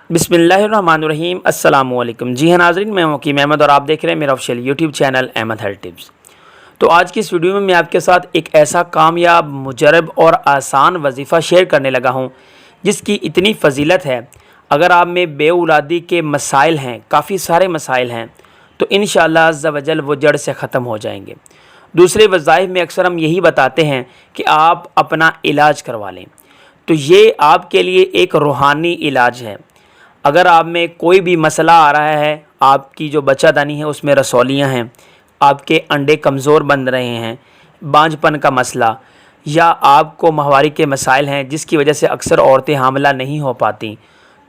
बिस्मिल्लाहिर्रहमानिर्रहीम अस्सलाम वालेकुम। जी हाँ नाज़रीन, मैं मुकीम अहमद और आप देख रहे हैं मेरा official YouTube channel Ahmad health tips. तो आज की इस वीडियो में मैं आपके साथ एक ऐसा कामयाब, मुजरब और आसान वजीफ़ा शेयर करने लगा हूँ जिसकी इतनी फ़जीलत है। अगर आप में बेऔलादी के मसाइल हैं, काफ़ी सारे मसाइल हैं, तो इंशाअल्लाह अज़्ज़ा वजल वो जड़ से ख़त्म हो जाएंगे। दूसरे वज़ाइफ में अक्सर हम यही बताते हैं कि आप अपना इलाज करवा लें, तो ये आपके लिए एक रूहानी इलाज है। अगर आप में कोई भी मसला आ रहा है, आपकी जो बच्चादानी है उसमें रसौलियाँ हैं, आपके अंडे कमज़ोर बन रहे हैं, बांझपन का मसला, या आपको माहवारी के मसाइल हैं जिसकी वजह से अक्सर औरतें हामिला नहीं हो पाती,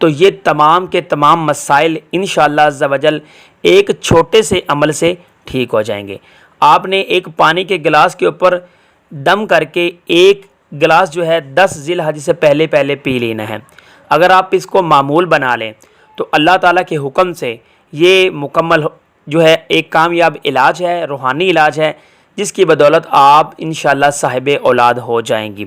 तो ये तमाम के तमाम मसाइल इंशाअल्लाह अज़्ज़ा वजल एक छोटे से अमल से ठीक हो जाएंगे। आपने एक पानी के गिलास के ऊपर दम करके एक गिलास जो है 10 ज़िलहज से पहले पहले पी लेना है। अगर आप इसको मामूल बना लें तो अल्लाह ताला के हुक्म से ये मुकम्मल जो है एक कामयाब इलाज है, रूहानी इलाज है, जिसकी बदौलत आप इंशाअल्लाह साहिब औलाद हो जाएंगी।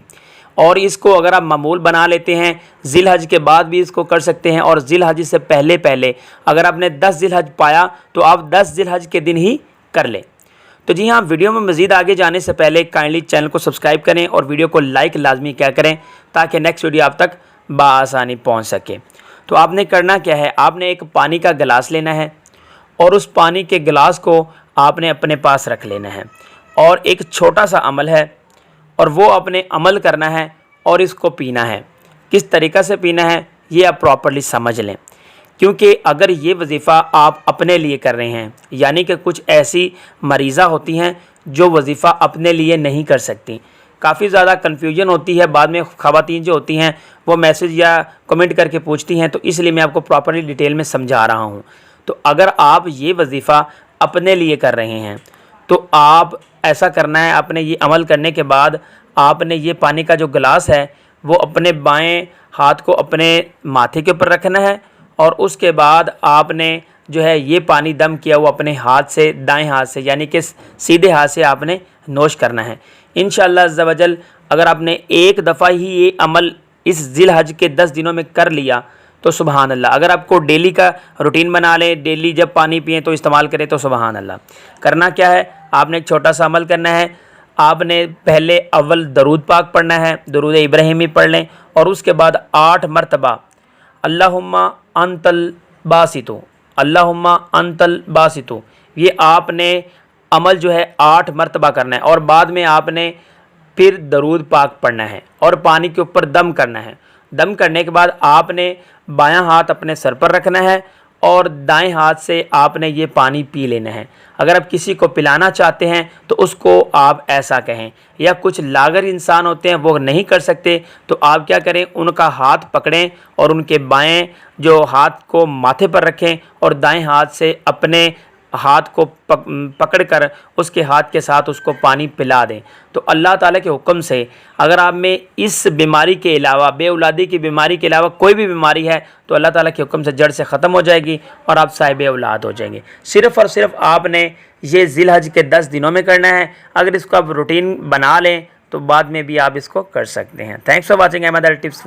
और इसको अगर आप मामूल बना लेते हैं, ज़िलहज के बाद भी इसको कर सकते हैं, और ज़िलहज से पहले पहले अगर आपने 10 ज़िलहज पाया तो आप 10 ज़िलहज के दिन ही कर लें। तो जी हाँ, वीडियो में मज़ीद आगे जाने से पहले काइंडली चैनल को सब्सक्राइब करें और वीडियो को लाइक लाजमी क्या करें ताकि नेक्स्ट वीडियो आप तक बआसानी पहुंच सके। तो आपने करना क्या है, आपने एक पानी का गिलास लेना है और उस पानी के गिलास को आपने अपने पास रख लेना है, और एक छोटा सा अमल है और वो अपने अमल करना है और इसको पीना है। किस तरीक़ा से पीना है ये आप प्रॉपर्ली समझ लें, क्योंकि अगर ये वजीफ़ा आप अपने लिए कर रहे हैं, यानी कि कुछ ऐसी मरीज़ा होती हैं जो वजीफ़ा अपने लिए नहीं कर सकती, काफ़ी ज़्यादा कन्फ्यूजन होती है, बाद में ख़वातीन जो होती हैं वो मैसेज या कमेंट करके पूछती हैं, तो इसलिए मैं आपको प्रॉपर्ली डिटेल में समझा रहा हूँ। तो अगर आप ये वजीफ़ा अपने लिए कर रहे हैं तो आप ऐसा करना है, आपने ये अमल करने के बाद आपने ये पानी का जो गिलास है वो अपने बाएं हाथ को अपने माथे के ऊपर रखना है, और उसके बाद आपने जो है ये पानी दम किया वो अपने हाथ से, दाएं हाथ से यानी कि सीधे हाथ से आपने नोश करना है। इंशाअल्लाह अज़्ज़ा वजल अगर आपने एक दफ़ा ही ये अमल इस ज़िलहज के 10 दिनों में कर लिया तो सुबहान अल्लाह। अगर आपको डेली का रूटीन बना लें, डेली जब पानी पिएँ तो इस्तेमाल करें तो सुबहान अल्लाह। करना क्या है, आपने एक छोटा सा अमल करना है। आपने पहले अव्वल दरूद पाक पढ़ना है, दरूद इब्राहिमी पढ़ लें, और उसके बाद 8 मरतबा अल्लाहुम्मा अंतल बासितु, अल्लाहुम्मा अंतल बासितु, ये आपने अमल जो है 8 मरतबा करना है। और बाद में आपने फिर दरूद पाक पढ़ना है और पानी के ऊपर दम करना है। दम करने के बाद आपने बायां हाथ अपने सर पर रखना है और दाएं हाथ से आपने ये पानी पी लेना है। अगर आप किसी को पिलाना चाहते हैं तो उसको आप ऐसा कहें, या कुछ लागर इंसान होते हैं वो नहीं कर सकते तो आप क्या करें, उनका हाथ पकड़ें और उनके बाएं जो हाथ को माथे पर रखें और दाएं हाथ से अपने हाथ को पकड़कर उसके हाथ के साथ उसको पानी पिला दें। तो अल्लाह ताला के हुक्म से अगर आप में इस बीमारी के अलावा, बेऔलादी की बीमारी के अलावा कोई भी बीमारी है तो अल्लाह ताला के हुक्म से जड़ से ख़त्म हो जाएगी और आप साहिब औलाद हो जाएंगे। सिर्फ़ और सिर्फ आपने ये ज़िलहज के 10 दिनों में करना है। अगर इसको आप रूटीन बना लें तो बाद में भी आप इसको कर सकते हैं। Thanks for watching Ahmad health tips.